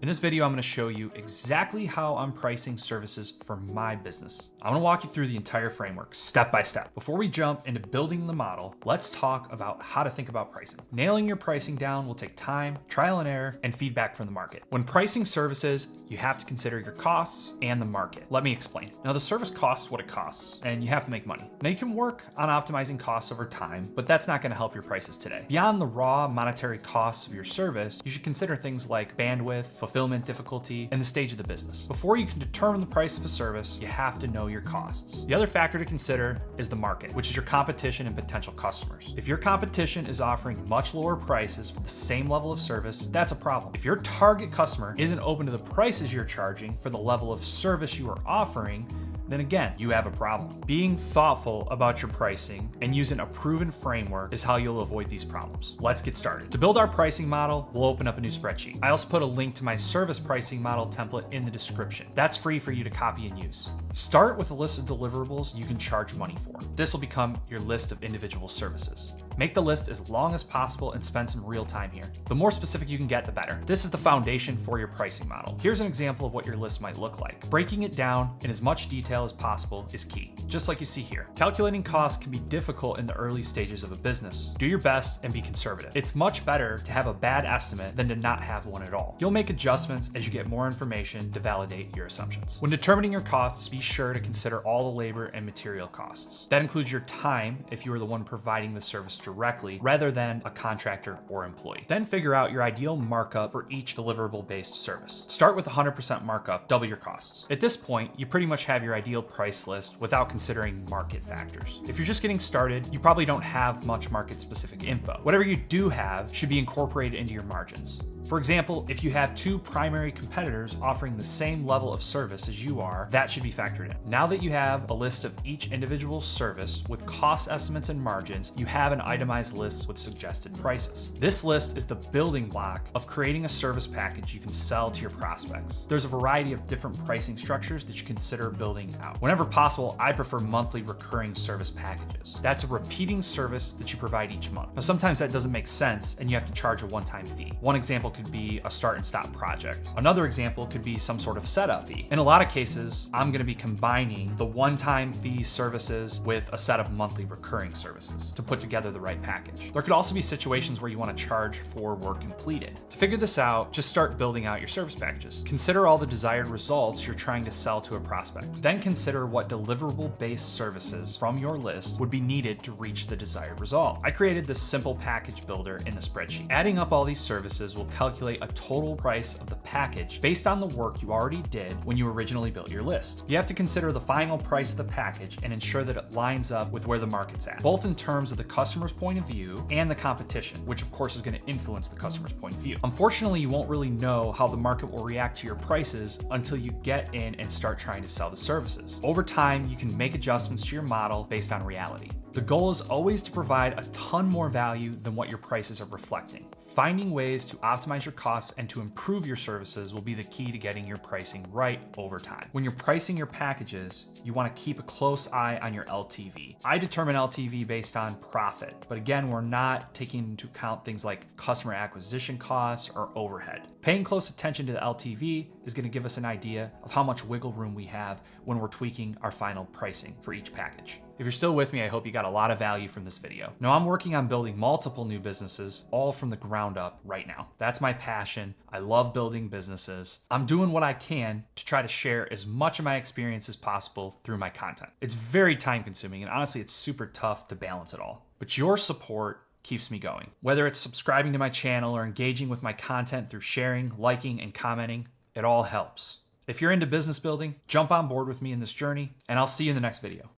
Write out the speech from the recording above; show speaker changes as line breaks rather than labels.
In this video, I'm going to show you exactly how I'm pricing services for my business. I'm going to walk you through the entire framework step by step. Before we jump into building the model, let's talk about how to think about pricing. Nailing your pricing down will take time, trial and error, and feedback from the market. When pricing services, you have to consider your costs and the market. Let me explain. Now, the service costs what it costs, and you have to make money. Now, you can work on optimizing costs over time, but that's not going to help your prices today. Beyond the raw monetary costs of your service, you should consider things like bandwidth, fulfillment difficulty, and the stage of the business. Before you can determine the price of a service, you have to know your costs. The other factor to consider is the market, which is your competition and potential customers. If your competition is offering much lower prices for the same level of service, that's a problem. If your target customer isn't open to the prices you're charging for the level of service you are offering, then again, you have a problem. Being thoughtful about your pricing and using a proven framework is how you'll avoid these problems. Let's get started. To build our pricing model, we'll open up a new spreadsheet. I also put a link to my service pricing model template in the description. That's free for you to copy and use. Start with a list of deliverables you can charge money for. This will become your list of individual services. Make the list as long as possible and spend some real time here. The more specific you can get, the better. This is the foundation for your pricing model. Here's an example of what your list might look like. Breaking it down in as much detail as possible is key, just like you see here. Calculating costs can be difficult in the early stages of a business. Do your best and be conservative. It's much better to have a bad estimate than to not have one at all. You'll make adjustments as you get more information to validate your assumptions. When determining your costs, be sure to consider all the labor and material costs. That includes your time if you are the one providing the service directly rather than a contractor or employee. Then figure out your ideal markup for each deliverable-based service. Start with 100% markup, double your costs. At this point, you pretty much have your ideal price list without considering market factors. If you're just getting started, you probably don't have much market-specific info. Whatever you do have should be incorporated into your margins. For example, if you have two primary competitors offering the same level of service as you are, that should be factored in. Now that you have a list of each individual service with cost estimates and margins, you have an itemized list with suggested prices. This list is the building block of creating a service package you can sell to your prospects. There's a variety of different pricing structures that you consider building out. Whenever possible, I prefer monthly recurring service packages. That's a repeating service that you provide each month. Now, sometimes that doesn't make sense and you have to charge a one-time fee. One example could be a start and stop project. Another example could be some sort of setup fee. In a lot of cases, I'm going to be combining the one-time fee services with a set of monthly recurring services to put together the right package. There could also be situations where you want to charge for work completed. To figure this out, just start building out your service packages. Consider all the desired results you're trying to sell to a prospect. Then consider what deliverable-based services from your list would be needed to reach the desired result. I created this simple package builder in the spreadsheet. Adding up all these services will calculate a total price of the package based on the work you already did when you originally built your list. You have to consider the final price of the package and ensure that it lines up with where the market's at, both in terms of the customer's point of view and the competition, which of course is going to influence the customer's point of view. Unfortunately, you won't really know how the market will react to your prices until you get in and start trying to sell the services. Over time, you can make adjustments to your model based on reality. The goal is always to provide a ton more value than what your prices are reflecting. Finding ways to optimize your costs and to improve your services will be the key to getting your pricing right over time. When you're pricing your packages, you want to keep a close eye on your LTV. I determine LTV based on profit, but again, we're not taking into account things like customer acquisition costs or overhead. Paying close attention to the LTV is going to give us an idea of how much wiggle room we have when we're tweaking our final pricing for each package. If you're still with me, I hope you got a lot of value from this video. Now, I'm working on building multiple new businesses, all from the ground up right now. That's my passion. I love building businesses. I'm doing what I can to try to share as much of my experience as possible through my content. It's very time consuming, and honestly, it's super tough to balance it all. But your support keeps me going. Whether it's subscribing to my channel or engaging with my content through sharing, liking, and commenting, it all helps. If you're into business building, jump on board with me in this journey, and I'll see you in the next video.